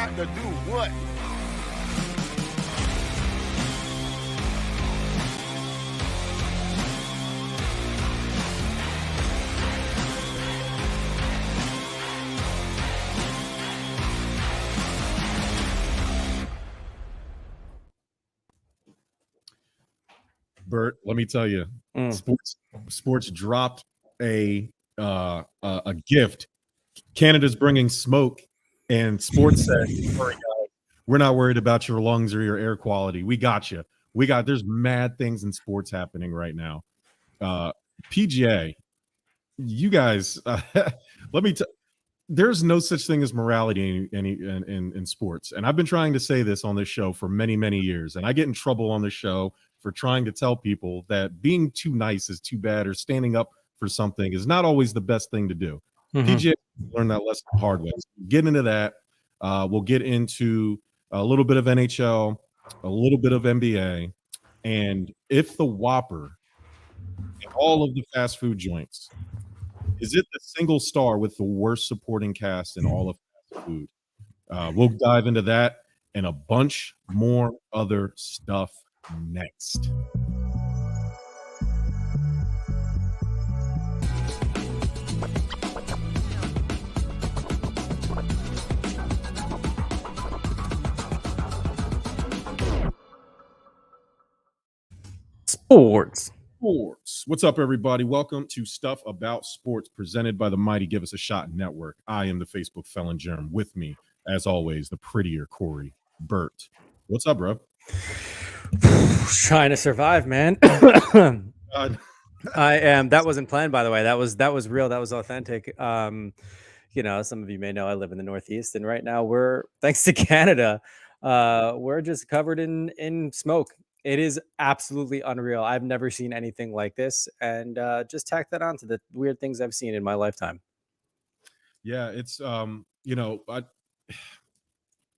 got to do what? Bert, let me tell you, sports dropped a gift. Canada's bringing smoke, and sports said, "We're not worried about your lungs or your air quality. We got you. There's mad things in sports happening right now. PGA, you guys, let me tell. There's no such thing as morality in sports, and I've been trying to say this on this show for many, many years, and I get in trouble on this show for trying to tell people that being too nice is too bad, or standing up for something is not always the best thing to do. PGA learned that lesson the hard way. So get into that. We'll get into a little bit of NHL, a little bit of NBA, and if the Whopper and all of the fast food joints, is it the single star with the worst supporting cast in all of fast food? We'll dive into that and a bunch more other stuff next. Sports. What's up, everybody? Welcome to Stuff About Sports, presented by the mighty Give Us a Shot Network. I am the Facebook felon Jerm. With me, as always, the prettier Corey, Bert. What's up, bro? Trying to survive, man. I am. That wasn't planned, by the way. That was real. That was authentic. Some of you may know I live in the Northeast, and right now we're, thanks to Canada, we're just covered in smoke. It is absolutely unreal. I've never seen anything like this, and just tack that on to the weird things I've seen in my lifetime. Yeah, it's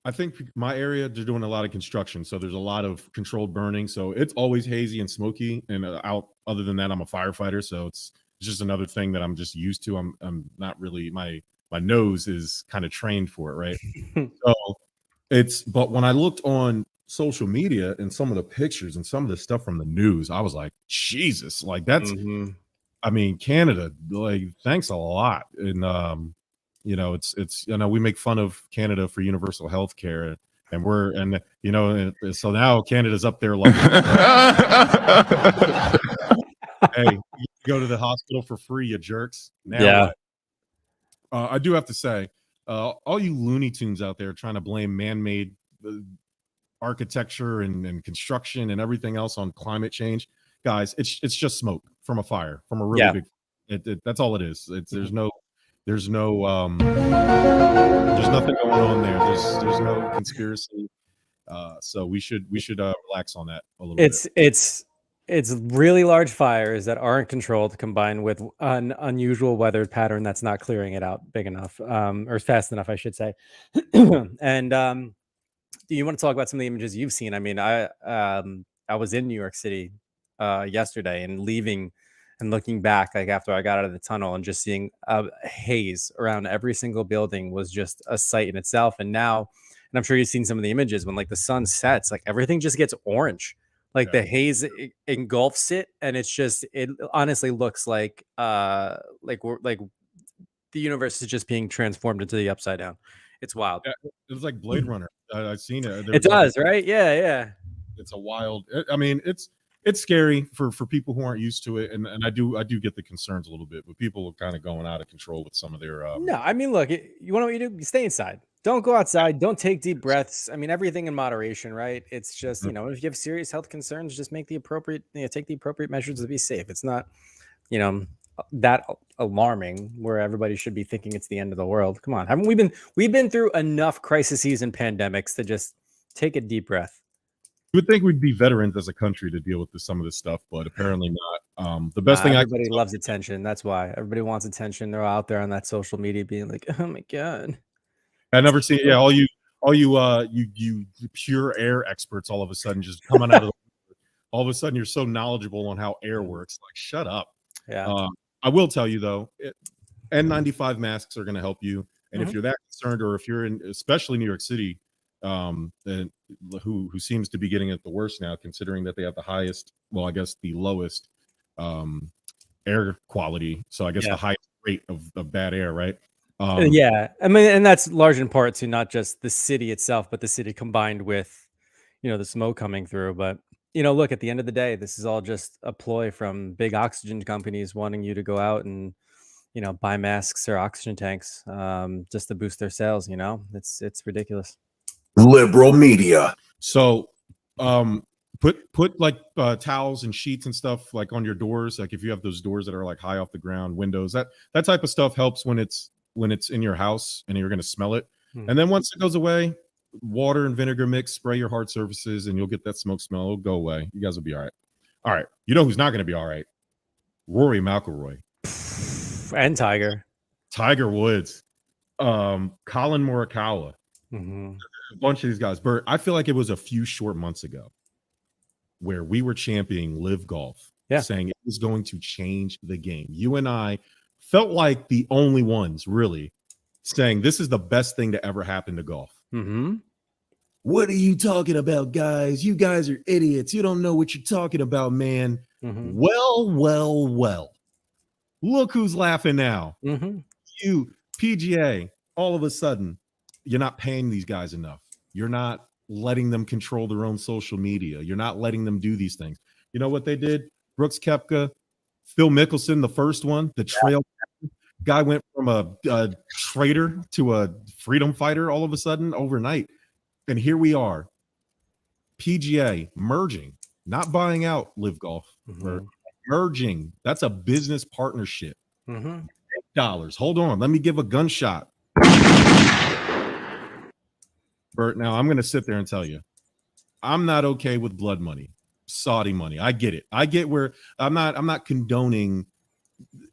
I think my area, they're doing a lot of construction, so there's a lot of controlled burning. So it's always hazy and smoky. And out. Other than that, I'm a firefighter, so it's just another thing that I'm just used to. I'm not really, my nose is kind of trained for it, right? But when I looked on social media and some of the pictures and some of the stuff from the news, I was like, Jesus, like that's, I mean, Canada, like, thanks a lot. And it's we make fun of Canada for universal health care, and so now Canada's up there like, hey, you go to the hospital for free, you jerks. Now I do have to say, all you Looney Tunes out there trying to blame man-made architecture and construction and everything else on climate change, guys, it's just smoke from a fire, from a really big, that's all it is. There's nothing going on there. There's no conspiracy. So we should relax on that a little bit. It's really large fires that aren't controlled, combined with an unusual weather pattern that's not clearing it out big enough, or fast enough, I should say. And do you want to talk about some of the images you've seen? I mean, I was in New York City yesterday, and leaving and looking back, like after I got out of the tunnel, and just seeing a haze around every single building was just a sight in itself. And now, and I'm sure you've seen some of the images, when like the sun sets, like everything just gets orange, like the haze engulfs it, and it honestly looks like the universe is just being transformed into the upside down. It's wild. Yeah, it was like Blade Runner. I've seen it. It does, right? Yeah. It's a wild. I mean, it's scary for people who aren't used to it, and I do get the concerns a little bit, but people are kind of going out of control with some of their. No, I mean, look, you want to know what you do? You stay inside. Don't go outside. Don't take deep breaths. I mean, everything in moderation, right? It's just, if you have serious health concerns, just make the appropriate, take the appropriate measures to be safe. It's not, that alarming where everybody should be thinking it's the end of the world. Come on, haven't we've been through enough crises and pandemics to just take a deep breath? You would think we'd be veterans as a country to deal with some of this stuff, but apparently not. The best thing, everybody loves attention. That's why everybody wants attention. They're out there on that social media being like, "Oh my god." I never see. Yeah, all you pure air experts all of a sudden just coming out of all of a sudden you're so knowledgeable on how air works. Like, shut up. Yeah. I will tell you though, N95 masks are going to help you. And if you're that concerned, or if you're in, especially New York City, then who seems to be getting it the worst now, considering that they have the highest, well, I guess the lowest air quality. So I guess the highest rate of bad air, right? Yeah, I mean, and that's large in part to not just the city itself, but the city combined with, the smoke coming through. But look, at the end of the day, this is all just a ploy from big oxygen companies wanting you to go out and buy masks or oxygen tanks, just to boost their sales. It's ridiculous. Liberal media. So, put like towels and sheets and stuff like on your doors. Like if you have those doors that are like high off the ground, windows, that type of stuff helps when it's in your house and you're going to smell it. And then once it goes away, water and vinegar mix, spray your hard surfaces, and you'll get that smoke smell. It'll go away. You guys will be all right. All right. You know who's not going to be all right? Rory McIlroy and Tiger Woods, Colin Morikawa, a bunch of these guys. Bert, I feel like it was a few short months ago where we were championing Live Golf, saying it was going to change the game. You and I felt like the only ones really saying this is the best thing to ever happen to golf. What are you talking about, guys? You guys are idiots. You don't know what you're talking about, man. Well. Look who's laughing now. You, PGA, all of a sudden, you're not paying these guys enough. You're not letting them control their own social media. You're not letting them do these things. You know what they did? Brooks Koepka, Phil Mickelson, the first one, the trail guy went from a traitor to a freedom fighter all of a sudden overnight. And here we are, PGA merging, not buying out Live Golf, merging. That's a business partnership. Dollars. Hold on. Let me give a gunshot. Bert, now I'm going to sit there and tell you, I'm not okay with blood money, Saudi money. I get it. I get where I'm not condoning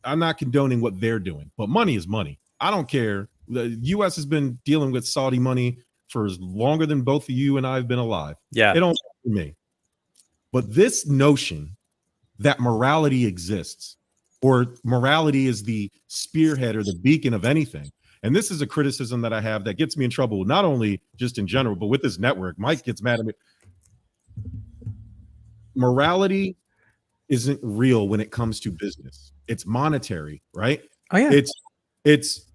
what they're doing, but money is money. I don't care. The U.S. has been dealing with Saudi money for as longer than both of you and I have been alive. Yeah. It don't matter to me. But this notion that morality exists, or morality is the spearhead or the beacon of anything. And this is a criticism that I have that gets me in trouble, not only just in general, but with this network. Mike gets mad at me. Morality isn't real when it comes to business. It's monetary, right? Oh yeah. It's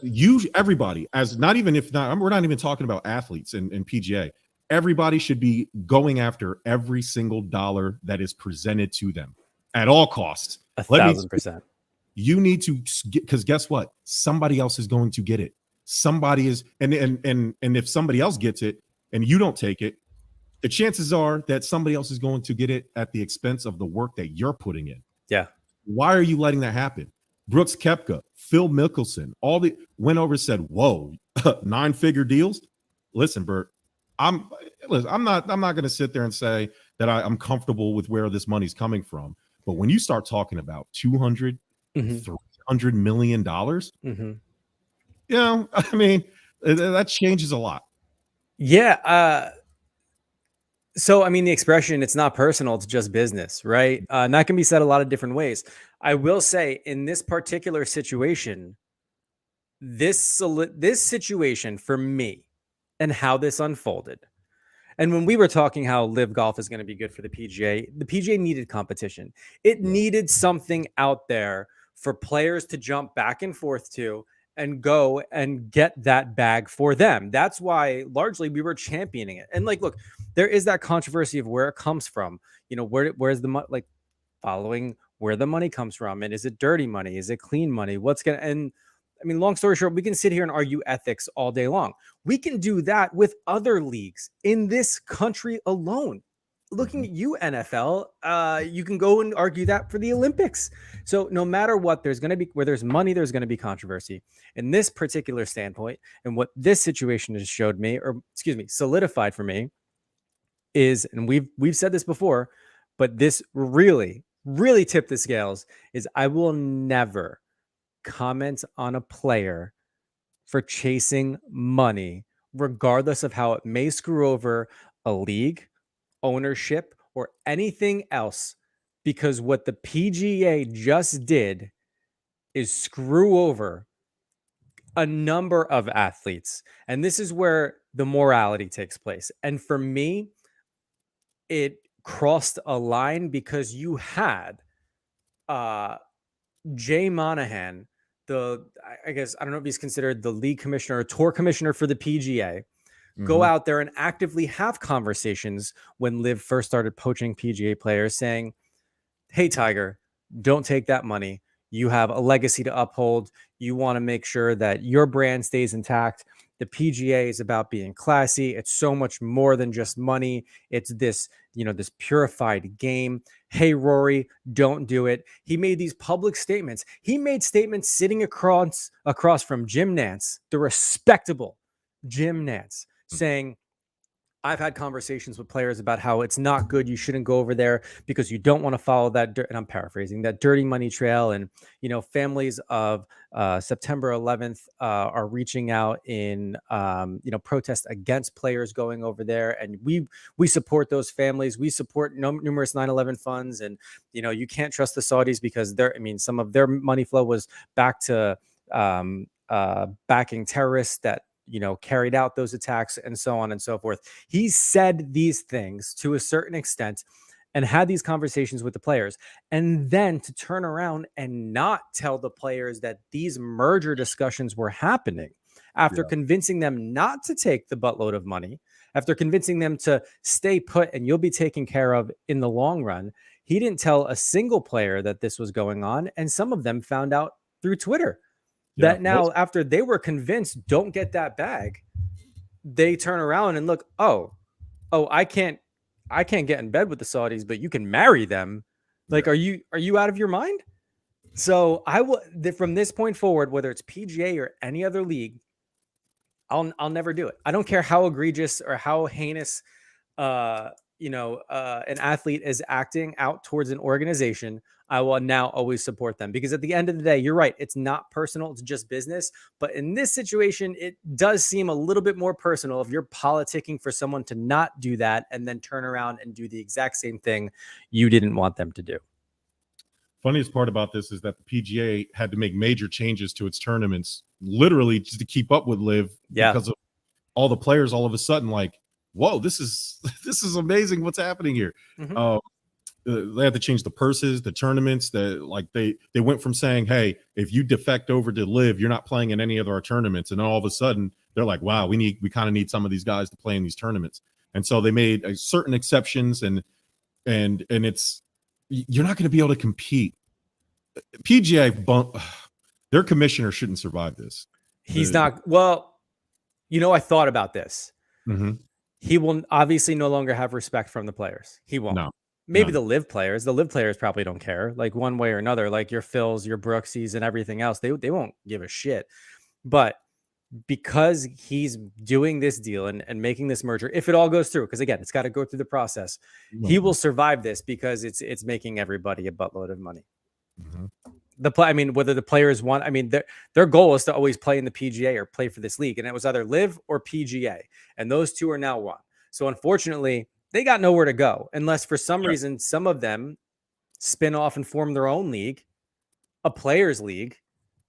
you, everybody, as not even if not, we're not even talking about athletes and PGA. Everybody should be going after every single dollar that is presented to them at all costs. 1,000%. You need to get, because guess what? Somebody else is going to get it. Somebody is, and if somebody else gets it and you don't take it, the chances are that somebody else is going to get it at the expense of the work that you're putting in. Yeah. Why are you letting that happen? Brooks Koepka, Phil Mickelson, went over and said, "Whoa, 9-figure deals." Listen, Bert, I'm not going to sit there and say that I'm comfortable with where this money's coming from. But when you start talking about $200, $300 million, I mean, that changes a lot. Yeah. So, I mean, the expression, it's not personal, it's just business, right? And that can be said a lot of different ways. I will say in this particular situation, this situation for me and how this unfolded. And when we were talking how Live Golf is going to be good for the PGA needed competition. It needed something out there for players to jump back and forth to and go and get that bag for them. That's why largely we were championing it. And like, look, there is that controversy of where it comes from. Where's the money, like following where the money comes from. And is it dirty money? Is it clean money? And I mean, long story short, we can sit here and argue ethics all day long. We can do that with other leagues in this country alone. Looking at you, NFL, you can go and argue that for the Olympics. So no matter what, there's going to be, where there's money, there's going to be controversy. In this particular standpoint, and what this situation has showed me, or excuse me, solidified for me, is, and we've said this before, but this really, really tipped the scales, is I will never comment on a player for chasing money, regardless of how it may screw over a league, ownership, or anything else, because what the PGA just did is screw over a number of athletes, and this is where the morality takes place. And for me, it crossed a line because you had Jay Monahan, I guess, I don't know if he's considered the league commissioner or tour commissioner for the PGA, go out there and actively have conversations when Liv first started poaching PGA players, saying, hey, Tiger, don't take that money. You have a legacy to uphold. You want to make sure that your brand stays intact. The PGA is about being classy. It's so much more than just money. It's this, this purified game. Hey, Rory, don't do it. He made these public statements. He made statements sitting across from Jim Nantz, the respectable Jim Nantz, saying, I've had conversations with players about how it's not good. You shouldn't go over there because you don't want to follow that. And I'm paraphrasing, that dirty money trail. And, families of September 11th are reaching out in, protest against players going over there. And we support those families. We support numerous 9/11 funds. And, you can't trust the Saudis because some of their money flow was back to backing terrorists that, carried out those attacks and so on and so forth. He said these things to a certain extent and had these conversations with the players. And then to turn around and not tell the players that these merger discussions were happening after convincing them not to take the buttload of money, after convincing them to stay put and you'll be taken care of in the long run. He didn't tell a single player that this was going on. And some of them found out through Twitter. That now, after they were convinced, don't get that bag, they turn around and look, oh, I can't get in bed with the Saudis, but you can marry them. Like, are you out of your mind? So I will, from this point forward, whether it's PGA or any other league, I'll never do it. I don't care how egregious or how heinous, an athlete is acting out towards an organization. I will now always support them because at the end of the day, you're right. It's not personal. It's just business. But in this situation, it does seem a little bit more personal if you're politicking for someone to not do that and then turn around and do the exact same thing you didn't want them to do. Funniest part about this is that the PGA had to make major changes to its tournaments, literally just to keep up with Liv because of all the players all of a sudden like, whoa, this is amazing. What's happening here? They had to change the purses, the tournaments. They went from saying, hey, if you defect over to Liv, you're not playing in any of our tournaments. And then all of a sudden they're like, wow, we kind of need some of these guys to play in these tournaments. And so they made certain exceptions and it's, you're not going to be able to compete. PGA, their commissioner shouldn't survive this. He's not. Well, I thought about this. He will obviously no longer have respect from the players. He won't. No. Maybe the Liv players probably don't care, like one way or another, like your Phils, your Brooksies and everything else. They won't give a shit. But because he's doing this deal and making this merger, if it all goes through, because again, it's got to go through the process, he will survive this because it's making everybody a buttload of money. Whether the players want, their goal is to always play in the PGA or play for this league. And it was either Liv or PGA. And those two are now one. So unfortunately, they got nowhere to go unless for some reason, some of them spin off and form their own league, a players league,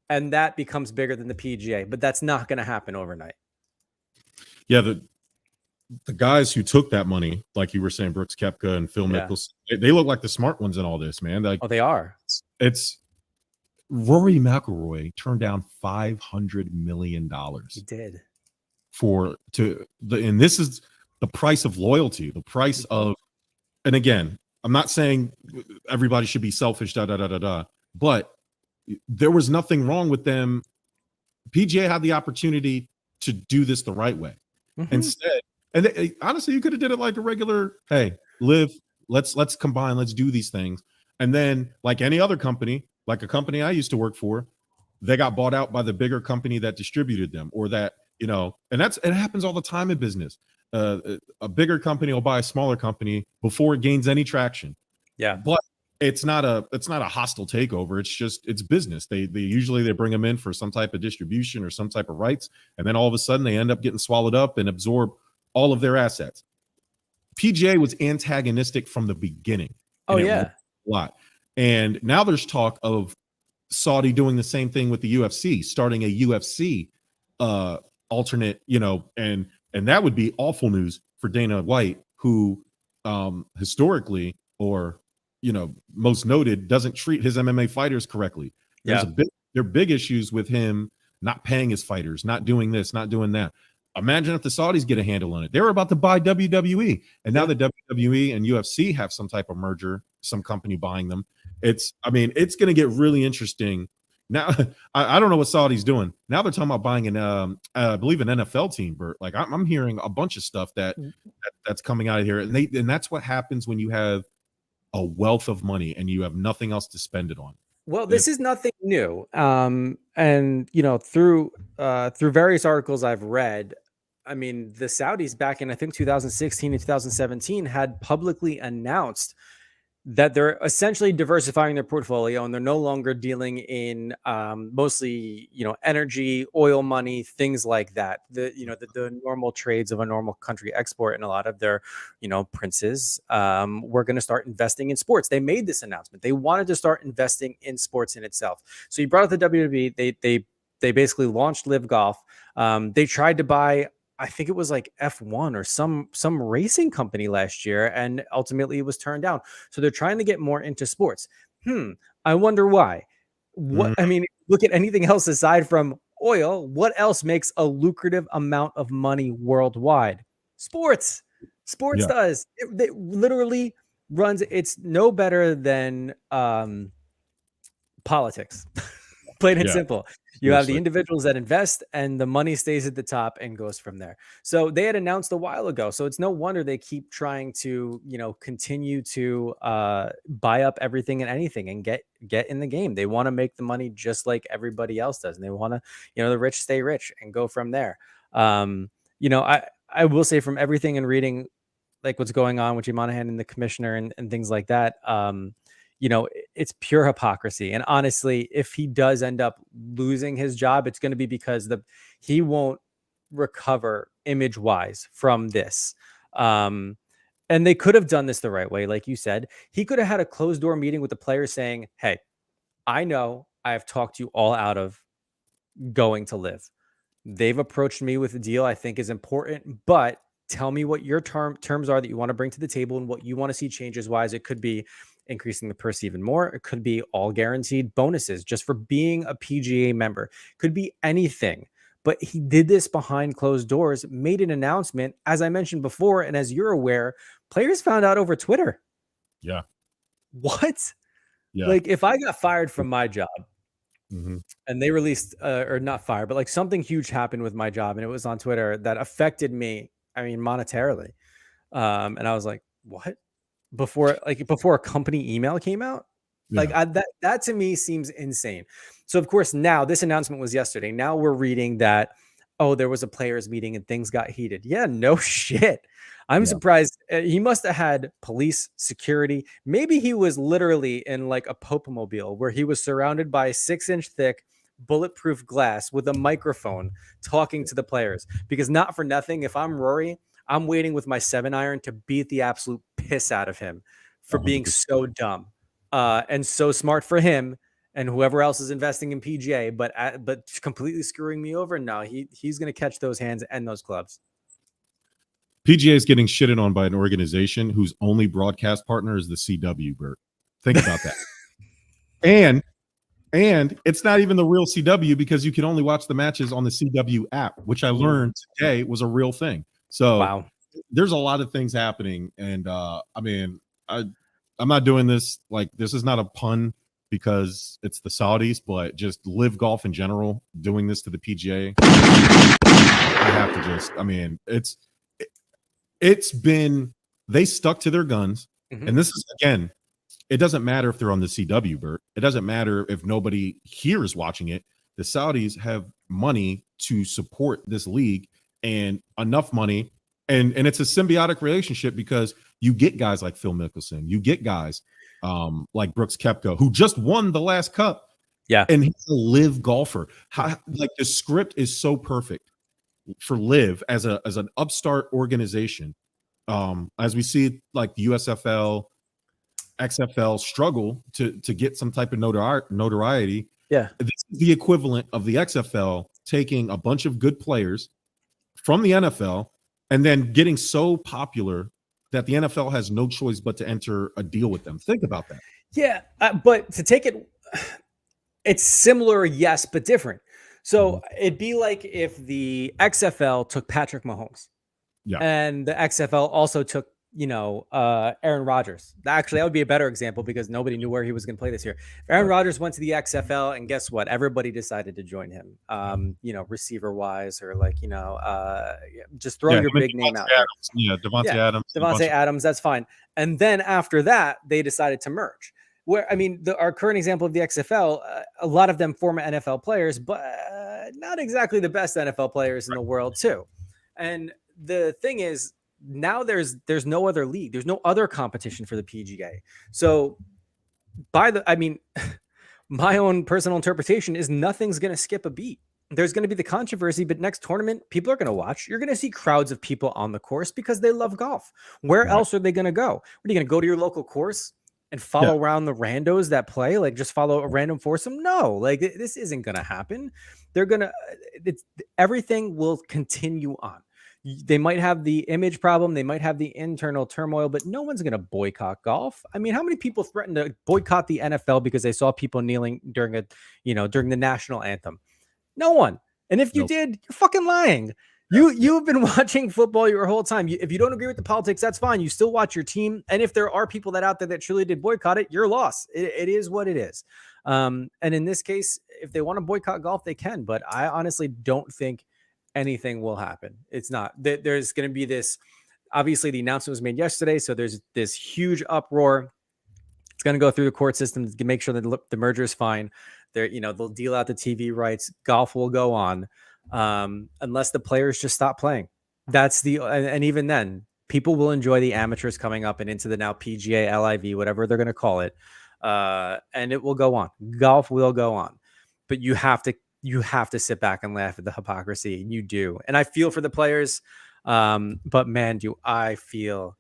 and that becomes bigger than the PGA. But that's not going to happen overnight. Yeah. The guys who took that money, like you were saying, Brooks Koepka and Phil Mickelson, they look like the smart ones in all this, man. Like, they are. It's Rory McIlroy turned down $500 million. He did. And this is the price of loyalty, the price of, and again, I'm not saying everybody should be selfish, but there was nothing wrong with them. PGA had the opportunity to do this the right way. Instead, and honestly, you could have did it like a regular, hey, Liv, let's combine, let's do these things. And then like any other company, like a company I used to work for, they got bought out by the bigger company that distributed them or that, and it happens all the time in business. A bigger company will buy a smaller company before it gains any traction. Yeah. But it's not a hostile takeover. It's business. They usually bring them in for some type of distribution or some type of rights. And then all of a sudden they end up getting swallowed up and absorb all of their assets. PGA was antagonistic from the beginning. Oh, yeah. A lot. And now there's talk of Saudi doing the same thing with the UFC, starting a UFC alternate, and that would be awful news for Dana White, who historically, or most noted, doesn't treat his MMA fighters correctly. There are big issues with him not paying his fighters, not doing this, not doing that. Imagine if the Saudis get a handle on it. They were about to buy WWE, and now the WWE and UFC have some type of merger, some company buying them. It's going to get really interesting. Now, I don't know what Saudi's doing. Now they're talking about buying I believe an NFL team, Bert. Like I'm hearing a bunch of stuff that's coming out of here, and that's what happens when you have a wealth of money and you have nothing else to spend it on. Well, this is nothing new. And through various articles I've read, I mean, the Saudis back in, I think, 2016 and 2017 had publicly announced that they're essentially diversifying their portfolio, and they're no longer dealing in mostly, energy, oil money, things like that. The normal trades of a normal country export, and a lot of their, princes were going to start investing in sports. They made this announcement. They wanted to start investing in sports in itself. So you brought up the WWE. They basically launched Live Golf. They tried to buy, I think it was like F1 or some racing company last year, and ultimately it was turned down. So they're trying to get more into sports. I wonder why. Look at anything else aside from oil. What else makes a lucrative amount of money worldwide? Sports does. It literally runs. It's no better than politics. Plain and simple. You have the individuals that invest, and the money stays at the top and goes from there. So they had announced a while ago. So it's no wonder they keep trying to, continue to buy up everything and anything and get in the game. They want to make the money just like everybody else does. And they want to, the rich stay rich and go from there. I will say, from everything and reading, like what's going on with Monahan and the commissioner and things like that, it's pure hypocrisy. And honestly, if he does end up losing his job, it's going to be because he won't recover image wise from this. And they could have done this the right way. Like you said, he could have had a closed door meeting with the players saying, hey, I know I have talked you all out of going to Live. They've approached me with a deal I think is important, but tell me what your terms are that you want to bring to the table and what you want to see changes wise. It could be increasing the purse even more. It could be all guaranteed bonuses just for being a PGA member. Could be anything. But he did this behind closed doors, made an announcement, as I mentioned before, and as you're aware, players found out over Twitter. Yeah. What? Yeah. Like, if I got fired from my job, and they released, or not fired, but like something huge happened with my job, and it was on Twitter that affected me, monetarily. And I was like, what? Before a company email came out, that to me seems insane. So of course, now this announcement was yesterday. Now we're reading that, there was a players meeting and things got heated. Yeah, no shit. I'm surprised. He must have had police security. Maybe he was literally in like a Pope-mobile where he was surrounded by 6-inch thick bulletproof glass with a microphone talking to the players. Because not for nothing, if I'm Rory, I'm waiting with my 7-iron to beat the absolute piss out of him for being so dumb and so smart for him and whoever else is investing in PGA, but completely screwing me over. No, he's going to catch those hands and those clubs. PGA is getting shitted on by an organization whose only broadcast partner is the CW, Bert. Think about that. And it's not even the real CW, because you can only watch the matches on the CW app, which I learned today was a real thing. So there's a lot of things happening. And I'm not doing this. Like, this is not a pun because it's the Saudis, but just Live Golf in general doing this to the PGA. I have to just, it's been, they stuck to their guns. And this is, again, it doesn't matter if they're on the CW, Bert. It doesn't matter if nobody here is watching it. The Saudis have money to support this league, and enough money. And it's a symbiotic relationship, because you get guys like Phil Mickelson. You get guys like Brooks Koepka, who just won the last Cup. Yeah. And he's a Live golfer. Like, the script is so perfect for Live as an upstart organization. As we see, like, the USFL, XFL struggle to get some type of notoriety. Yeah. This is the equivalent of the XFL taking a bunch of good players from the NFL and then getting so popular that the NFL has no choice but to enter a deal with them. Think about that. Yeah, but to take it, it's similar, yes, but different. So it'd be like if the XFL took Patrick Mahomes, and the XFL also took, Aaron Rodgers. Actually, that would be a better example because nobody knew where he was going to play this year. If Aaron Rodgers went to the XFL, and guess what? Everybody decided to join him. Receiver wise, or just throw your big name out there. Yeah, Devontae Adams. Devontae Adams, that's fine. And then after that, they decided to merge. Where, I mean, our current example of the XFL, a lot of them former NFL players, but not exactly the best NFL players in the world too. And the thing is, now there's no other league. There's no other competition for the PGA. So my own personal interpretation is nothing's going to skip a beat. There's going to be the controversy, but next tournament, people are going to watch. You're going to see crowds of people on the course because they love golf. Where else are they going to go? What, are you going to go to your local course and follow around the randos that play? Like, just follow a random foursome? No, this isn't going to happen. Everything will continue on. They might have the image problem. They might have the internal turmoil, but no one's going to boycott golf. I mean, how many people threatened to boycott the NFL because they saw people kneeling during the national anthem? No one. And if you did, you're fucking lying. You've been watching football your whole time. If you don't agree with the politics, that's fine. You still watch your team. And if there are people out there that truly did boycott it, your loss. It is what it is. And in this case, if they want to boycott golf, they can. But I honestly don't think anything will happen. It's not. There's going to be this. Obviously, the announcement was made yesterday, so there's this huge uproar. It's going to go through the court system to make sure that the merger is fine. They'll deal out the TV rights. Golf will go on. Unless the players just stop playing. And even then, people will enjoy the amateurs coming up and into the now PGA, LIV, whatever they're going to call it. And it will go on. Golf will go on. But you have to sit back and laugh at the hypocrisy. And you do. And I feel for the players. But man, do I feel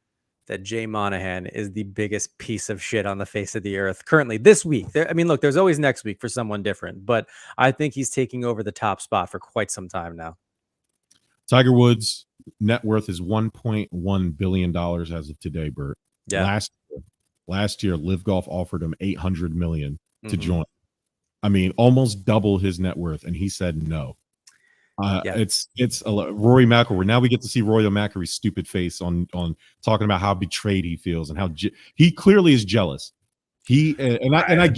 that Jay Monahan is the biggest piece of shit on the face of the earth currently this week. Look, there's always next week for someone different, but I think he's taking over the top spot for quite some time now. Tiger Woods' net worth is $1.1 billion as of today, Bert. Yeah. Last year, Live Golf offered him $800 million to join. I mean, almost double his net worth, and he said no. It's Rory McIlroy. Now we get to see Rory McIlroy's stupid face on talking about how betrayed he feels and how he clearly is jealous. I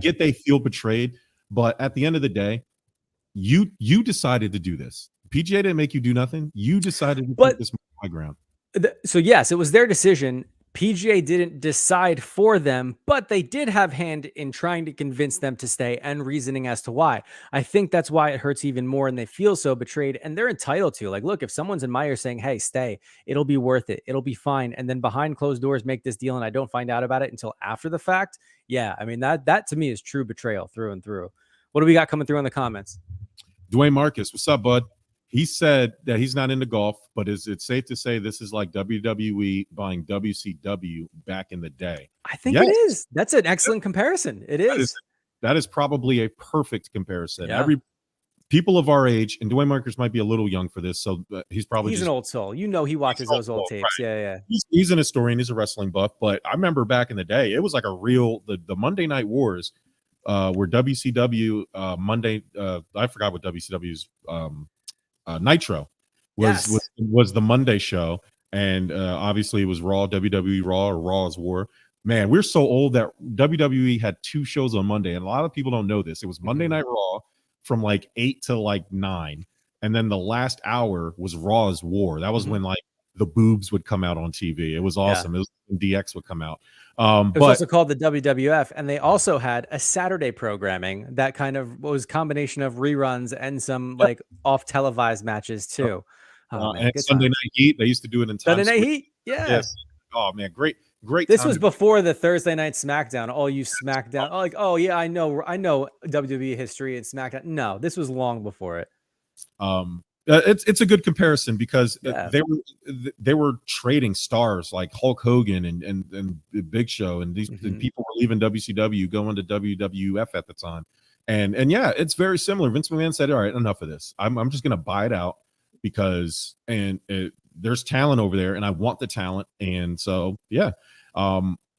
get they feel betrayed, but at the end of the day, you decided to do this. PGA didn't make you do nothing. You decided to put this high ground. So yes, it was their decision. PGA didn't decide for them, but they did have hand in trying to convince them to stay and reasoning as to why. I think that's why it hurts even more and they feel so betrayed, and they're entitled to. Like, look, if someone's in my ear saying, hey, stay, it'll be worth it. It'll be fine. And then behind closed doors, make this deal and I don't find out about it until after the fact. Yeah, I mean, that to me is true betrayal through and through. What do we got coming through in the comments? Dwayne Marcus, what's up, bud? He said that he's not into golf, but is it safe to say this is like WWE buying WCW back in the day? I think it is. That's an excellent comparison. It is. That is probably a perfect comparison. Yeah. People of our age, and Dwayne Marcus might be a little young for this, so he's an old soul. He watches those old tapes. Right? Yeah. He's an historian. He's a wrestling buff. But I remember back in the day, it was like the Monday Night Wars, where WCW Monday. I forgot what WCW's. Nitro was the Monday show, and obviously it was Raw, WWE Raw, or Raw is War. Man, we're so old that WWE had 2 shows on Monday, and a lot of people don't know this. It was Monday Night Raw from 8 to 9, and then the last hour was Raw is War. That was when the boobs would come out on TV. It was awesome. It was when DX would come out. It was also called the WWF, and they also had a Saturday programming that kind of was a combination of reruns and some off televised matches too. And Sunday Night Heat, they used to do it in Sunday Night Heat. Yeah. Yes. Oh man, great. This was before the Thursday Night SmackDown. Oh, you SmackDown. Oh yeah, I know WWE history and SmackDown. No, this was long before it. It's a good comparison because they were trading stars like Hulk Hogan and the Big Show, and these people were leaving WCW, going to WWF at the time. And yeah, it's very similar. Vince McMahon said, all right, enough of this. I'm just going to buy it out because there's talent over there and I want the talent. And so, yeah,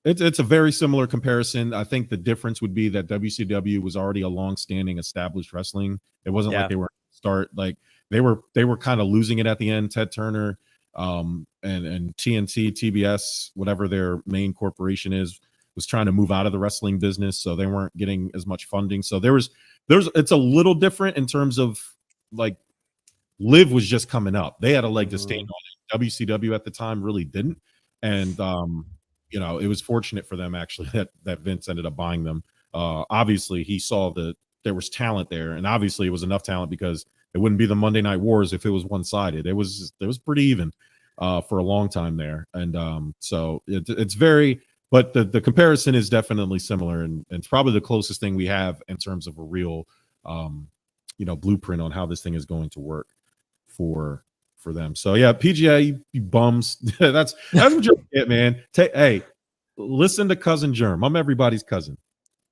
it's a very similar comparison. I think the difference would be that WCW was already a long-standing established wrestling. It wasn't like they were they were kind of losing it at the end. Ted Turner and TNT, TBS, whatever their main corporation is, was trying to move out of the wrestling business, so they weren't getting as much funding. So there's it's a little different in terms of like Liv was just coming up. They had a leg to stand on. WCW at the time really didn't. And it was fortunate for them actually that Vince ended up buying them. Obviously he saw that there was talent there, and obviously it was enough talent because it wouldn't be the Monday Night Wars if it was one-sided. It was pretty even for a long time there. And so it's very, but the comparison is definitely similar, and it's probably the closest thing we have in terms of a real blueprint on how this thing is going to work for them. So yeah, PGA, you bums. that's what you get, man. Hey, listen to Cousin Jerm. I'm everybody's cousin,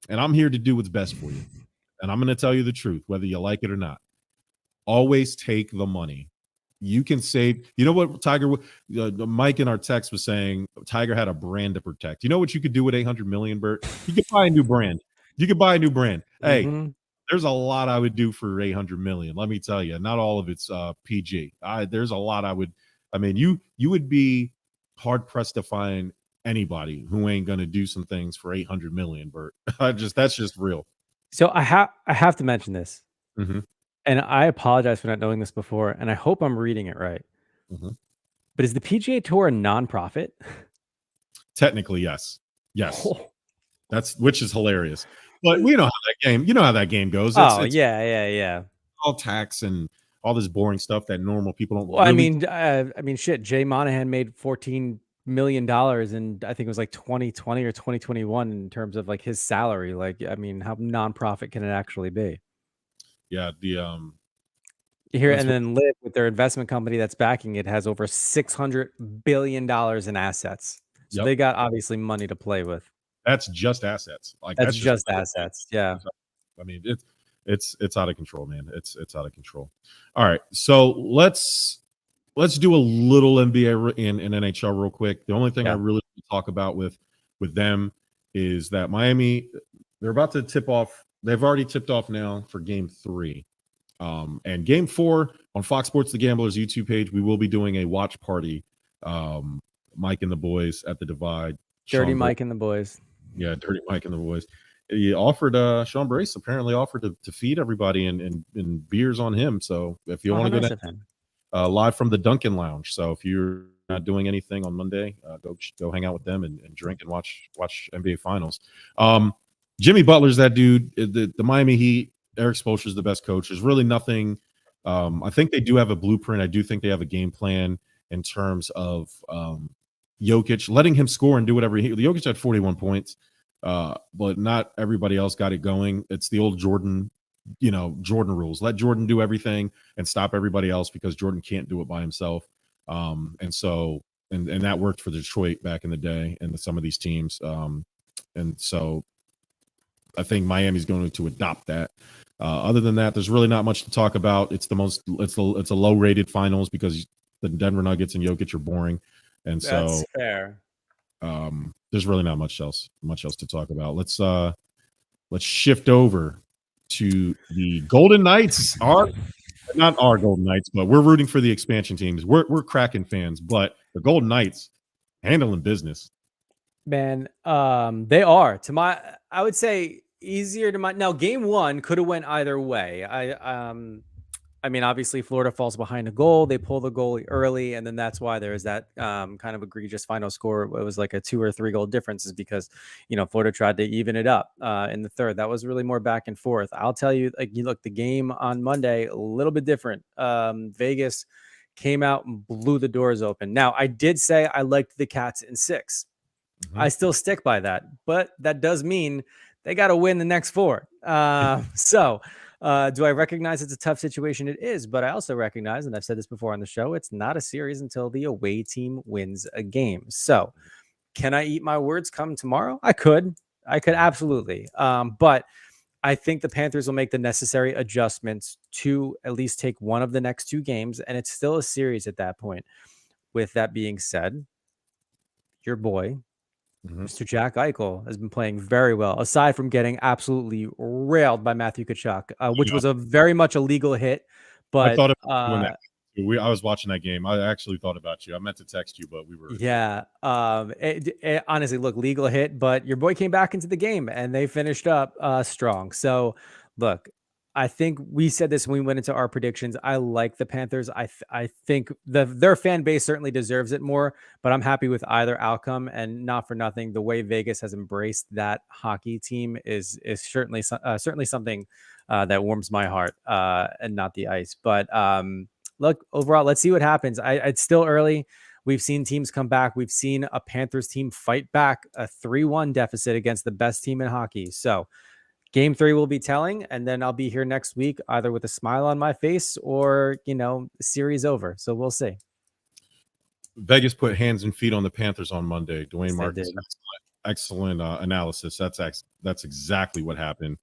and I'm here to do what's best for you. And I'm going to tell you the truth, whether you like it or not. Always take the money. You can save. You know what Tiger, Mike in our text was saying, Tiger had a brand to protect. You know what you could do with 800 million, Bert? You could buy a new brand. Hey, there's a lot I would do for 800 million. Let me tell you, not all of it's PG. There's a lot you would be hard pressed to find anybody who ain't going to do some things for 800 million, Bert. That's just real. So I have to mention this. Mm-hmm. And I apologize for not knowing this before, and I hope I'm reading it right. Mm-hmm. But is the PGA Tour a nonprofit? Technically, yes. Oh. Which is hilarious. But you know how that game goes. It's yeah. All tax and all this boring stuff that normal people don't. Well, really... I mean, shit. Jay Monahan made $14 million, and I think it was like 2020 or 2021 in terms of like his salary. Like, I mean, how nonprofit can it actually be? Yeah, you hear, and then Liv, with their investment company that's backing it, has over $600 billion in assets. So they got obviously money to play with. That's just assets. That's just assets. Yeah. I mean, it's out of control, man. It's out of control. All right, so let's do a little NBA and NHL real quick. The only thing I really want to talk about with them is that Miami, they're about to tip off. They've already tipped off now for Game 3. And Game 4 on Fox Sports The Gamblers YouTube page, we will be doing a watch party. Mike and the boys at the Divide. Dirty Mike and the boys. Yeah, Dirty Mike and the boys. He offered, Sean Brace apparently offered to feed everybody and beers on him. So if you want to go live from the Duncan Lounge. So if you're not doing anything on Monday, go hang out with them and drink and watch NBA Finals. Jimmy Butler's that dude. The Miami Heat, Eric Spoelstra's the best coach. There's really nothing. I think they do have a blueprint. I do think they have a game plan in terms of Jokic, letting him score and do whatever. Jokic had 41 points, but not everybody else got it going. It's the old Jordan rules. Let Jordan do everything and stop everybody else because Jordan can't do it by himself. And that worked for Detroit back in the day and some of these teams. And so I think Miami's going to adopt that. Other than that, there's really not much to talk about. It's a low rated finals because the Denver Nuggets and Jokic are boring. And so that's fair. There's really not much else to talk about. Let's shift over to the Golden Knights. Not our Golden Knights, but we're rooting for the expansion teams. We're Kraken fans, but the Golden Knights handling business. Man, they are, I would say, easier to now. Game 1 could have went either way. I mean, obviously Florida falls behind a goal. They pull the goalie early, and then that's why there is that kind of egregious final score. It was like a 2 or 3 goal difference, is because Florida tried to even it up in the third. That was really more back and forth. I'll tell you, the game on Monday, a little bit different. Vegas came out and blew the doors open. Now, I did say I liked the Cats in 6. Mm-hmm. I still stick by that, but that does mean they got to win the next 4. Do I recognize it's a tough situation? It is, but I also recognize, and I've said this before on the show, it's not a series until the away team wins a game. So can I eat my words come tomorrow? I could absolutely. But I think the Panthers will make the necessary adjustments to at least take one of the next 2 games, and it's still a series at that point. With that being said, your boy, Mr. Jack Eichel, has been playing very well, aside from getting absolutely railed by Matthew Tkachuk, which was a very much a legal hit. I But thought about doing that. I was watching that game. I actually thought about you. I meant to text you, but we were. Yeah. Honestly, look, legal hit, but your boy came back into the game and they finished up strong. So, look, I think we said this when we went into our predictions. I like the Panthers. I think their fan base certainly deserves it more, but I'm happy with either outcome. And not for nothing, the way Vegas has embraced that hockey team is certainly something that warms my heart, and not the ice. But look, overall, let's see what happens. It's still early. We've seen teams come back. We've seen a Panthers team fight back a 3-1 deficit against the best team in hockey. So game 3 will be telling, and then I'll be here next week either with a smile on my face or, series over. So we'll see. Vegas put hands and feet on the Panthers on Monday. Dwayne Yes, Marcus, excellent analysis. That's exactly what happened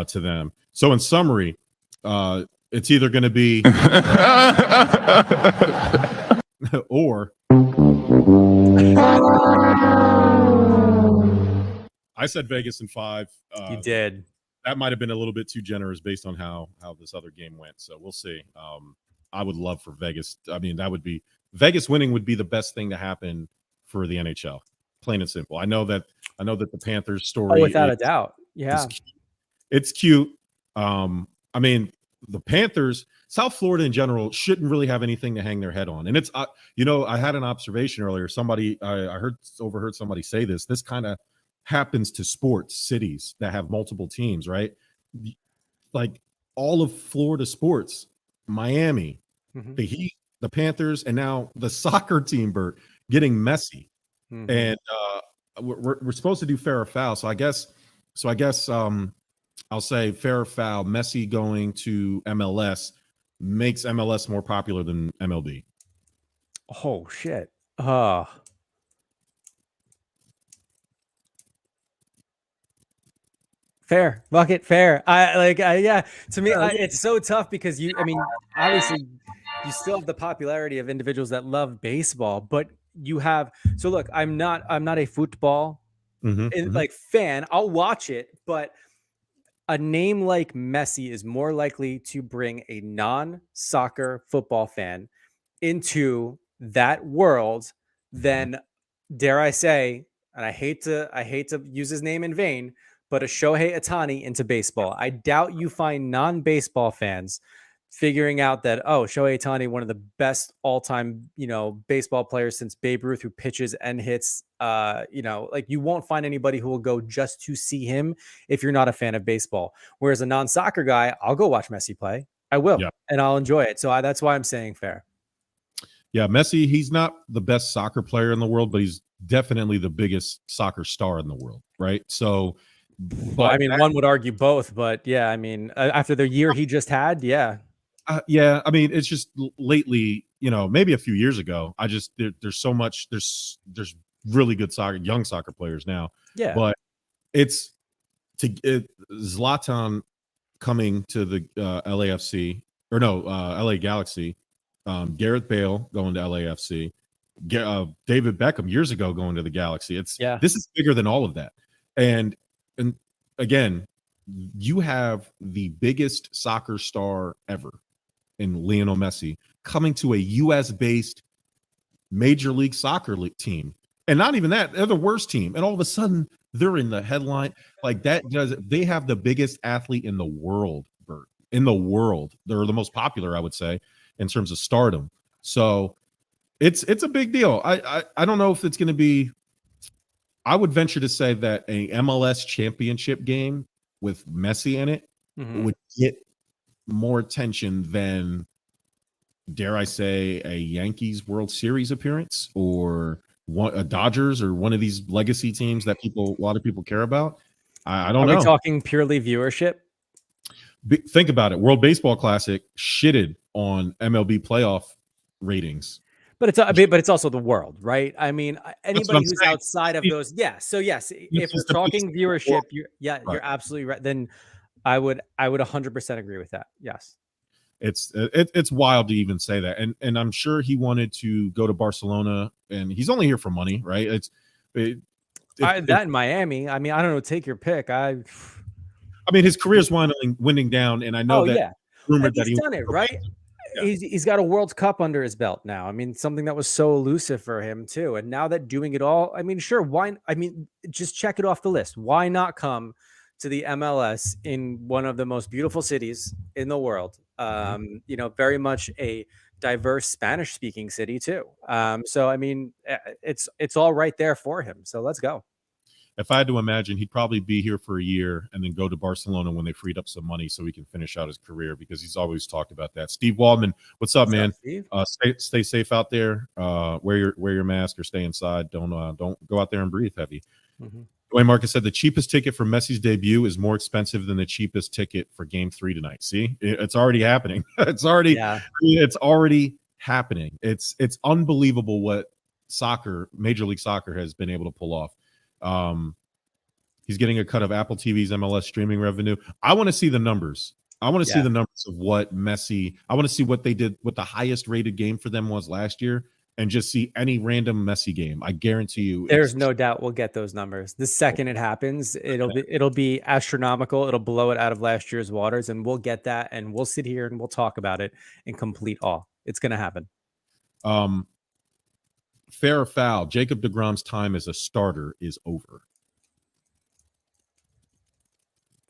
to them. So in summary, it's either going to be or I said Vegas in 5. You did. That might have been a little bit too generous based on how this other game went. So we'll see. I would love for Vegas. I mean, Vegas winning would be the best thing to happen for the NHL. Plain and simple. I know that the Panthers story, without a doubt. Yeah. It's cute. I mean, the Panthers, South Florida in general, shouldn't really have anything to hang their head on. And it's, I had an observation earlier. I overheard somebody say this. This kind of happens to sports cities that have multiple teams, right? Like all of Florida sports, Miami, the Heat, the Panthers, and now the soccer team, Bert, getting messy. And we're supposed to do fair or foul. So I guess I'll say fair or foul. Messi going to MLS makes MLS more popular than MLB. Oh shit. Fair. Bucket fair. Yeah. To me, it's so tough because obviously you still have the popularity of individuals that love baseball, but you have, so look, I'm not a football fan. I'll watch it, but a name like Messi is more likely to bring a non-soccer football fan into that world than, dare I say, and I hate to use his name in vain, but a Shohei Ohtani into baseball. I doubt you find non-baseball fans figuring out that, Shohei Ohtani, one of the best all-time, baseball players since Babe Ruth, who pitches and hits, you won't find anybody who will go just to see him if you're not a fan of baseball. Whereas a non-soccer guy, I'll go watch Messi play. I will, and I'll enjoy it. So that's why I'm saying fair. Yeah, Messi, he's not the best soccer player in the world, but he's definitely the biggest soccer star in the world, right? So, one would argue both, but yeah, after the year he just had, yeah. It's just lately, maybe a few years ago, there's so much, there's really good young soccer players now. Yeah. But Zlatan coming to the LAFC, LA Galaxy, Gareth Bale going to LAFC, David Beckham years ago going to the Galaxy. This is bigger than all of that. And again, you have the biggest soccer star ever in Lionel Messi coming to a US-based Major League Soccer team. And not even that, they're the worst team. And all of a sudden, they're in the headline. Like they have the biggest athlete in the world, Bert. In the world. They're the most popular, I would say, in terms of stardom. So it's a big deal. I don't know if it's going to be, I would venture to say that a MLS championship game with Messi in it would get more attention than, dare I say, a Yankees World Series appearance or a Dodgers or one of these legacy teams that a lot of people care about. I don't know. Are we talking purely viewership? Think about it. World Baseball Classic shitted on MLB playoff ratings. But it's also the world, right? Anybody who's outside of those, yeah. So yes, if we're talking viewership, you're absolutely right. Then I would 100% agree with that. Yes. It's wild to even say that, and I'm sure he wanted to go to Barcelona, and he's only here for money, right? That in Miami. I mean, I don't know. Take your pick. I mean, his career's winding down, and I know that yeah, rumored that he's done it right. Yeah. He's got a World Cup under his belt now. I mean, something that was so elusive for him too. And now that doing it all, I mean, sure, why? I mean, just check it off the list. Why not come to the MLS in one of the most beautiful cities in the world? You know, very much a diverse Spanish speaking city too. So I mean, it's all right there for him. So let's go. If I had to imagine, he'd probably be here for a year and then go to Barcelona when they freed up some money so he can finish out his career, because he's always talked about that. Steve Waldman, what's up, man? Stay safe out there. Wear your mask or stay inside. Don't go out there and breathe heavy. Mm-hmm. Dwayne Marcus said the cheapest ticket for Messi's debut is more expensive than the cheapest ticket for Game 3 tonight. See, it's already happening. It's already happening. It's unbelievable what Major League Soccer has been able to pull off. He's getting a cut of Apple TV's MLS streaming revenue. I want to see the numbers. I want to see the numbers of what Messi. I want to see what they did, what the highest rated game for them was last year, and just see any random Messi game. I guarantee you, there's no doubt we'll get those numbers. The second it happens, it'll be astronomical. It'll blow it out of last year's waters, and we'll get that, and we'll sit here and we'll talk about it in complete awe. It's going to happen. Fair or foul, Jacob deGrom's time as a starter is over.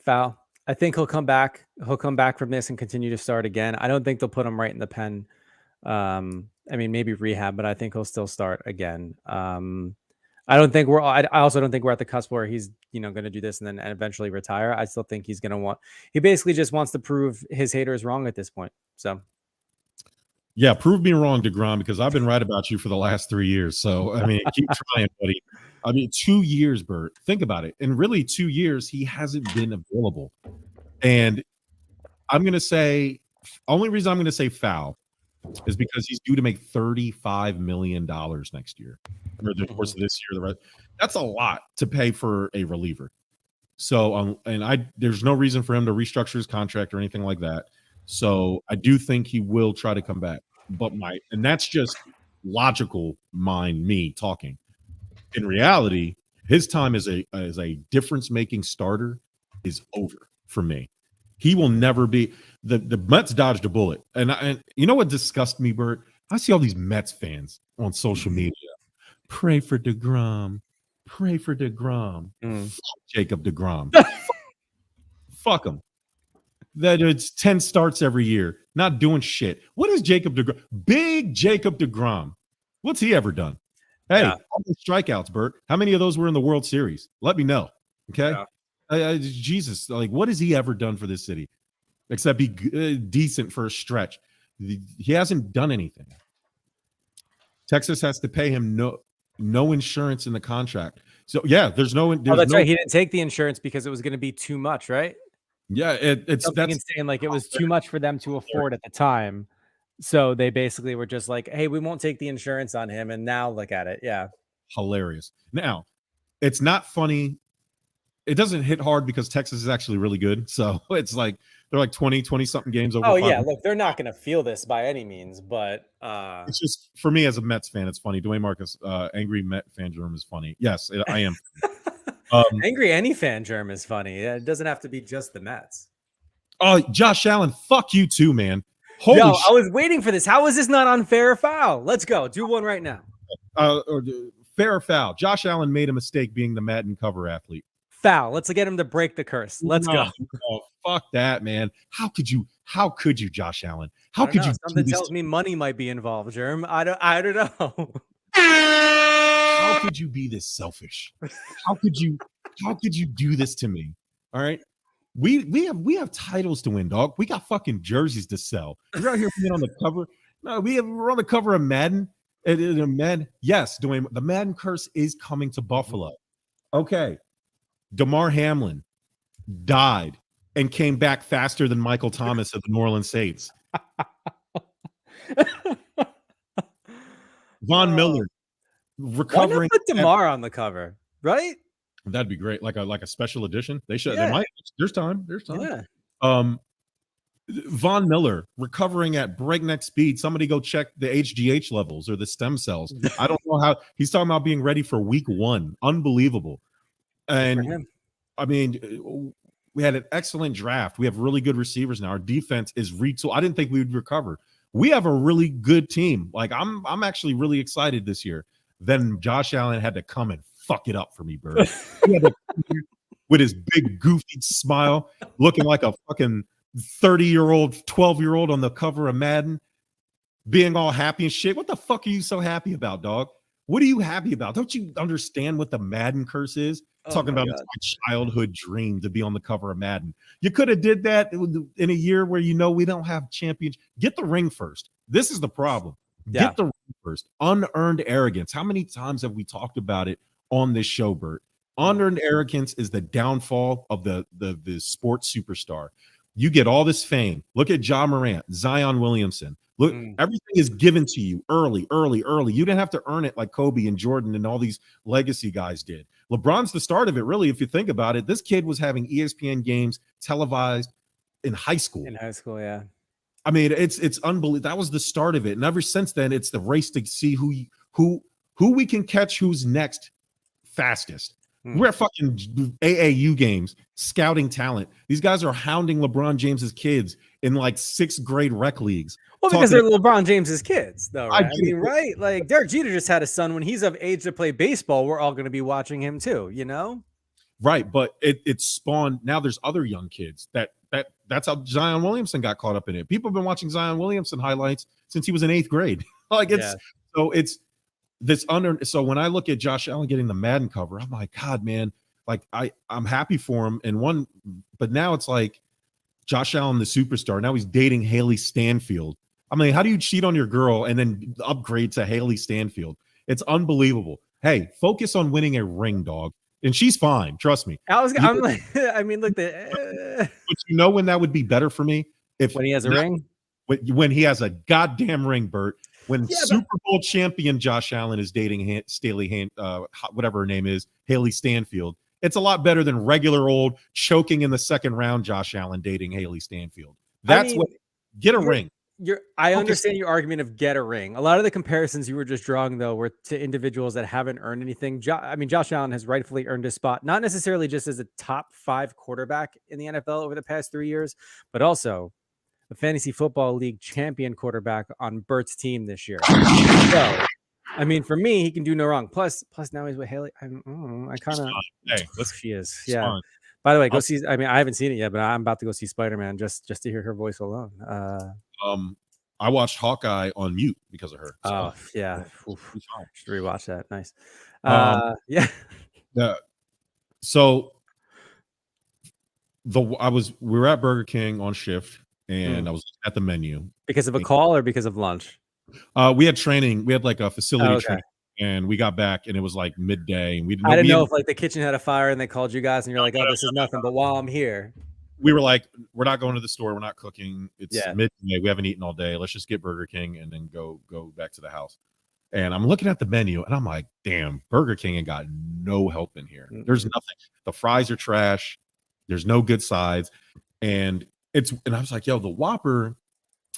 Foul. I think he'll come back. He'll come back from this and continue to start again. I don't think they'll put him right in the pen. I mean, maybe rehab, but I think he'll still start again. I also don't think we're at the cusp where he's, going to do this and then eventually retire. I still think he's going to he basically just wants to prove his haters wrong at this point. So. Yeah, prove me wrong, DeGrom, because I've been right about you for the last 3 years. So, I mean, keep trying, buddy. I mean, 2 years, Bert. Think about it. In really 2 years, he hasn't been available. And I'm going to say, only reason I'm going to say foul is because he's due to make $35 million next year. Or the course of this year. That's a lot to pay for a reliever. So, there's no reason for him to restructure his contract or anything like that. So I do think he will try to come back, and that's just logical me talking. In reality, his time as a difference-making starter is over for me. He will never be. The Mets dodged a bullet, and you know what disgusts me, Bert? I see all these Mets fans on social media. Pray for DeGrom. Pray for DeGrom. Fuck Jacob DeGrom. Fuck him. That it's 10 starts every year, not doing shit. What is Jacob DeGrom? Big Jacob DeGrom. What's he ever done? Hey, all the strikeouts, Bert. How many of those were in the World Series? Let me know. Okay. Jesus, like, what has he ever done for this city except be decent for a stretch? He hasn't done anything. Texas has to pay him no insurance in the contract. So yeah, there's that's right. He didn't take the insurance because it was going to be too much, right? Yeah, that's insane. Like, it was too much for them to afford at the time. So they basically were just like, hey, we won't take the insurance on him. And now look at it. Yeah. Hilarious. Now, it's not funny. It doesn't hit hard because Texas is actually really good. So it's like they're like 20 something games over. Oh, yeah. Look, they're not going to feel this by any means, but it's just, for me as a Mets fan, it's funny. Dwayne Marcus, angry Met fan Jerm is funny. Yes, I am. Angry any fan Jerm is funny. It doesn't have to be just the Mets. Oh, Josh Allen, fuck you too, man. Holy shit. I was waiting for this. How is this not unfair or foul? Let's go. Do one right now. Fair or foul? Josh Allen made a mistake being the Madden cover athlete. Foul. Let's get him to break the curse. Let's go. Oh, fuck that, man. How could you, Josh Allen? How could you? Something tells me money might be involved, Jerm. I don't know. How could you be this selfish? How could you do this to me? All right. We have titles to win, dog. We got fucking jerseys to sell. You're out here being on the cover. No, we're on the cover of Madden. Yes, Dwayne, the Madden curse is coming to Buffalo. Okay. DeMar Hamlin died and came back faster than Michael Thomas of the New Orleans Saints. Von Miller recovering. Why not put DeMar on the cover, right? That'd be great. Like a special edition. They should. Yeah. They might. There's time. There's time. Yeah. Von Miller recovering at breakneck speed. Somebody go check the HGH levels or the stem cells. I don't know how he's talking about being ready for week 1. Unbelievable. And I mean, we had an excellent draft. We have really good receivers now. Our defense is retooled. I didn't think we would recover. We have a really good team. Like I'm actually really excited this year. Then Josh Allen had to come and fuck it up for me, Bird. He had to come here with his big goofy smile, looking like a fucking 30-year-old, 12-year-old on the cover of Madden, being all happy and shit. What the fuck are you so happy about, dog? What are you happy about? Don't you understand what the Madden curse is? Talking about it's my childhood dream to be on the cover of Madden. You could have did that in a year where we don't have champions. Get the ring first. This is the problem. Yeah. Get the ring first. Unearned arrogance. How many times have we talked about it on this show, Bert? Unearned arrogance is the downfall of the sports superstar. You get all this fame. Look at Ja Morant, Zion Williamson. Look, everything is given to you early. You didn't have to earn it like Kobe and Jordan and all these legacy guys did. LeBron's the start of it, really, if you think about it. This kid was having ESPN games televised in high school. Yeah. I mean, it's unbelievable. That was the start of it. And ever since then, it's the race to see who we can catch, who's next fastest. We're at fucking AAU games, scouting talent. These guys are hounding LeBron James's kids in like 6th grade rec leagues. Well, because they're LeBron James's kids, though, right? I mean, right? Like Derek Jeter just had a son. When he's of age to play baseball, we're all going to be watching him too, you know? Right, but it spawned. Now there's other young kids that's how Zion Williamson got caught up in it. People have been watching Zion Williamson highlights since he was in 8th grade. So when I look at Josh Allen getting the Madden cover, I'm like, God, man, like I'm happy for him. But now it's like Josh Allen, the superstar. Now he's dating Haley Stanfield. I mean, how do you cheat on your girl and then upgrade to Haley Stanfield? It's unbelievable. Hey, focus on winning a ring, dog. And she's fine. Trust me. Look, but you know when that would be better for me? When he has a ring? When he has a goddamn ring, Bert. When Super Bowl champion Josh Allen is dating whatever her name is, Haley Stanfield, it's a lot better than regular old choking in the 2nd round Josh Allen dating Haley Stanfield. Get a ring. I understand your argument of get a ring. A lot of the comparisons you were just drawing, though, were to individuals that haven't earned anything. Josh Allen has rightfully earned his spot, not necessarily just as a top 5 quarterback in the NFL over the past 3 years, but also the Fantasy Football League champion quarterback on Bert's team this year. So, I mean, for me, he can do no wrong. Plus now he's with Haley. I kind of. Hey, she is. Yeah. Fun. By the way, go see. I mean, I haven't seen it yet, but I'm about to go see Spider-Man just to hear her voice alone. I watched Hawkeye on mute because of her. So. Oh yeah, should rewatch that. Nice. Yeah. So we were at Burger King on shift. And I was at the menu. Because of a call or because of lunch? We had training. We had like a facility training, and we got back, and it was like midday. And I didn't know if like the kitchen had a fire and they called you guys, and you're like, "Oh, this is nothing." But while I'm here, we were like, "We're not going to the store. We're not cooking. It's midday. We haven't eaten all day. Let's just get Burger King and then go back to the house." And I'm looking at the menu, and I'm like, "Damn, Burger King ain't got no help in here. There's nothing. The fries are trash. There's no good sides, and I was like, yo, the Whopper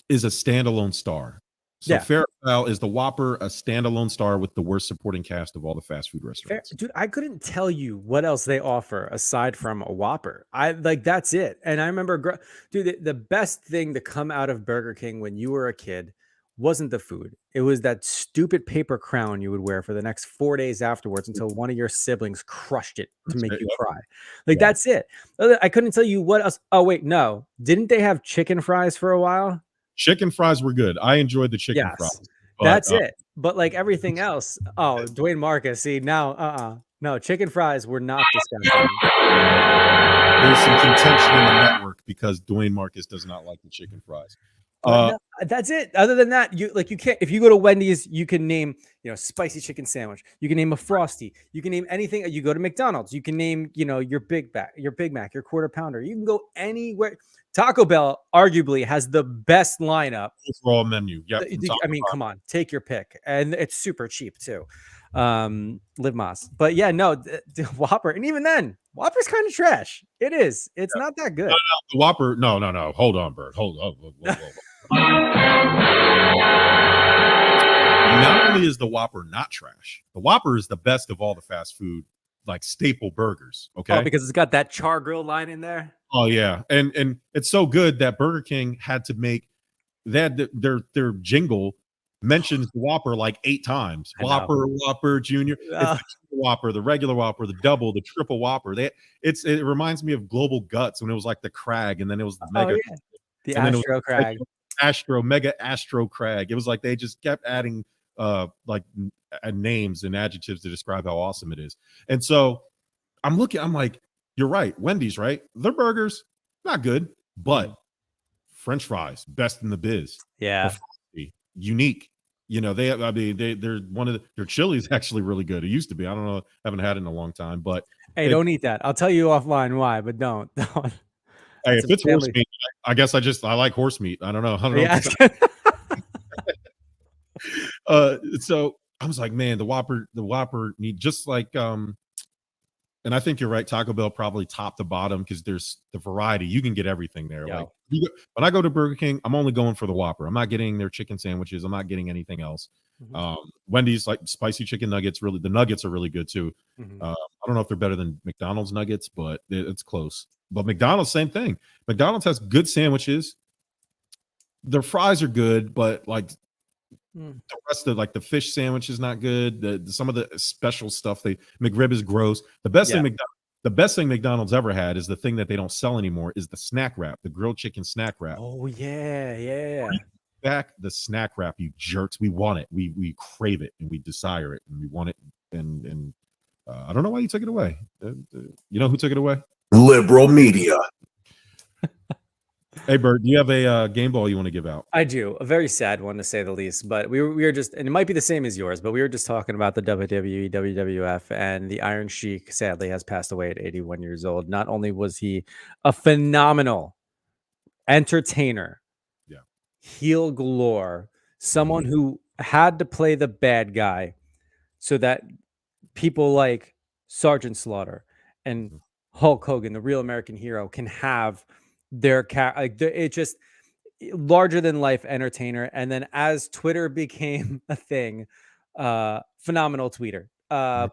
is a standalone star. So Fair Foul, is the Whopper a standalone star with the worst supporting cast of all the fast food restaurants? Dude, I couldn't tell you what else they offer aside from a Whopper. That's it. And I remember, dude, the best thing to come out of Burger King when you were a kid wasn't the food. It was that stupid paper crown you would wear for the next 4 days afterwards until one of your siblings crushed it to make you cry. That's it. I couldn't tell you what else. Oh, wait, no. Didn't they have chicken fries for a while? Chicken fries were good. I enjoyed the chicken fries. But, that's it. But like everything else, Dwayne Marcus, see now, no, chicken fries were not disgusting. There's some contention in the network because Dwayne Marcus does not like the chicken fries. No, that's it. Other than that, you can't. If you go to Wendy's, you can name spicy chicken sandwich. You can name a Frosty. You can name anything. You go to McDonald's, you can name your Big Mac, your Quarter Pounder. You can go anywhere. Taco Bell arguably has the best lineup. Overall menu. Yep. I mean, come on, take your pick, and it's super cheap too. Live Moss, but yeah, no, the Whopper, and even then, Whopper's kind of trash. It is. It's not that good. The Whopper. No. Hold on, Bert. Hold on. Whoa. Not only is the Whopper not trash, the Whopper is the best of all the fast food, like staple burgers. Okay. Oh, because it's got that char grill line in there. Oh yeah, and it's so good that Burger King had to make their jingle mentions the Whopper like 8 times. Whopper Junior. It's the Whopper, the regular Whopper, the double, the triple Whopper. It reminds me of Global Guts when it was like the Crag, and then it was the Mega, the Astro Crag, Mega Astro Crag. It was like they just kept adding names and adjectives to describe how awesome it is. And so I'm like, you're right, Wendy's, right? Their burgers not good, but French fries best in the biz. Yeah, unique. You know, they're one of their chili is actually really good. It used to be. I don't know. Haven't had it in a long time, but hey, don't eat that. I'll tell you offline why, but don't. Hey, if it's horse meat, I guess I like horse meat. I don't know. So I was like, man, the Whopper need just like and I think you're right. Taco Bell probably top to bottom because there's the variety. You can get everything there. Yeah. Like when I go to Burger King, I'm only going for the Whopper. I'm not getting their chicken sandwiches. I'm not getting anything else. Wendy's like spicy chicken nuggets. Really, the nuggets are really good too. I don't know if they're better than McDonald's nuggets, but it's close. But McDonald's, same thing. McDonald's has good sandwiches. Their fries are good, but like the rest of like the fish sandwich is not good. Some of the special stuff, McRib is gross. The best thing McDonald's ever had is the thing that they don't sell anymore is the snack wrap, the grilled chicken snack wrap. Oh yeah. Back the snack wrap, you jerks. We want it. We crave it and we desire it and we want it. And I don't know why you took it away. You know who took it away? Liberal media. Hey, Bert, do you have a game ball you want to give out? I do. A very sad one, to say the least. But we were just, and it might be the same as yours, but we were just talking about the WWE, WWF, and the Iron Sheik sadly has passed away at 81 years old. Not only was he a phenomenal entertainer, heel galore, someone who had to play the bad guy so that people like Sergeant Slaughter and Hulk Hogan, the real American hero, can have their it just larger than life entertainer. And then as Twitter became a thing, phenomenal tweeter,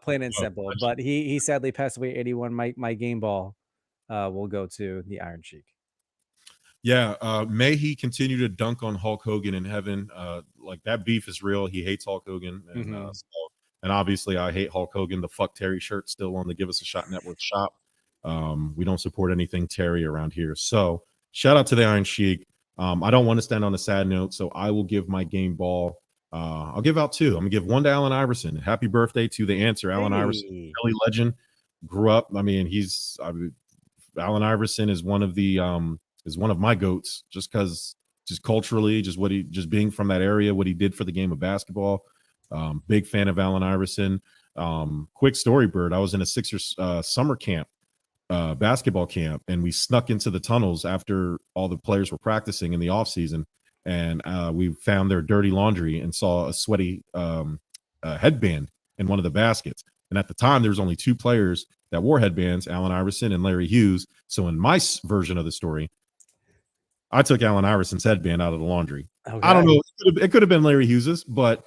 plain and simple. But he sadly passed away at 81. My game ball will go to the Iron Sheik. Yeah, may he continue to dunk on Hulk Hogan in heaven. Like that beef is real. He hates Hulk Hogan, and obviously I hate Hulk Hogan. The fuck Terry shirt still on the Give Us a Shot Network shop. We don't support anything Terry around here. So shout out to the Iron Sheik. I don't want to stand on a sad note, so I will give my game ball. I'll give out 2. I'm gonna give 1 to Allen Iverson. Happy birthday to the answer, Allen Iverson, Philly legend. Grew up. I mean, Allen Iverson is one of my goats, just culturally, just being from that area, what he did for the game of basketball. Big fan of Allen Iverson. Quick story, Bird. I was in a Sixers summer camp. Basketball camp, and we snuck into the tunnels after all the players were practicing in the off season, and we found their dirty laundry and saw a sweaty headband in one of the baskets. And at the time, there was only 2 players that wore headbands, Allen Iverson and Larry Hughes. So in my version of the story, I took Allen Iverson's headband out of the laundry. Okay. I don't know. It could have been Larry Hughes's, but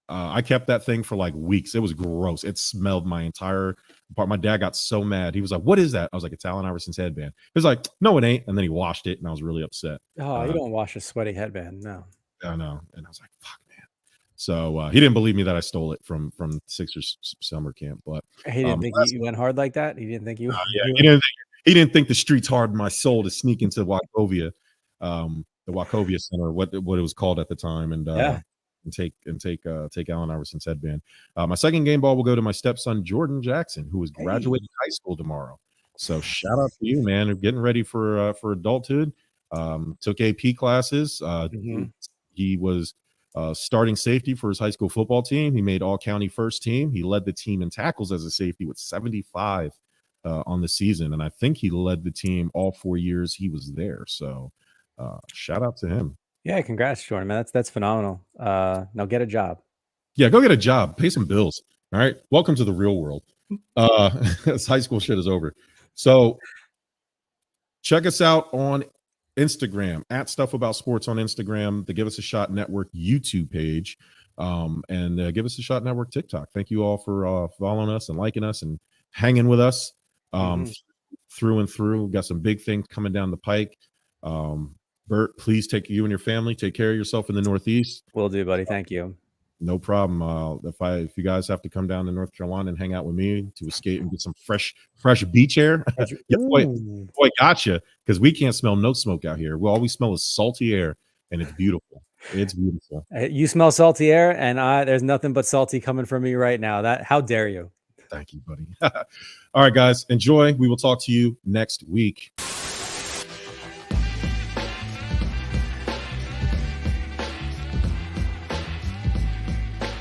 I kept that thing for like weeks. It was gross. It smelled my entire part. My dad got so mad. He was like, "What is that?" I was like, "It's Allen Iverson's headband." He was like, "No, it ain't." And then he washed it, and I was really upset. Oh, you don't wash a sweaty headband, no. I know. And I was like, "Fuck, man." So he didn't believe me that I stole it from Sixers summer camp, but he didn't think you went hard like that. He didn't think you. He didn't think the streets hardened my soul to sneak into Wachovia, the Wachovia Center, what it was called at the time, and take Allen Iverson's headband. My second game ball will go to my stepson Jordan Jackson, who is graduating high school tomorrow. So shout out to you, man. Getting ready for adulthood. Took AP classes. He was starting safety for his high school football team. He made all county first team. He led the team in tackles as a safety with 75 on the season, and I think he led the team all 4 years he was there. So shout out to him. Yeah, congrats, Jordan, man. That's phenomenal. Now get a job. Yeah, go get a job, pay some bills. All right, welcome to the real world. This high school shit is over. So check us out on Instagram at Stuff About Sports on Instagram, the Give Us a Shot Network YouTube page, and Give Us a Shot Network TikTok. Thank you all for following us and liking us and hanging with us through and through. We've got some big things coming down the pike. Bert, please take you and your family. Take care of yourself in the Northeast. Will do, buddy. Thank you. No problem. If you guys have to come down to North Carolina and hang out with me to escape and get some fresh beach air, boy, gotcha. Because we can't smell no smoke out here. All we smell is salty air, and it's beautiful. It's beautiful. You smell salty air, and there's nothing but salty coming from me right now. How dare you? Thank you, buddy. All right, guys, enjoy. We will talk to you next week.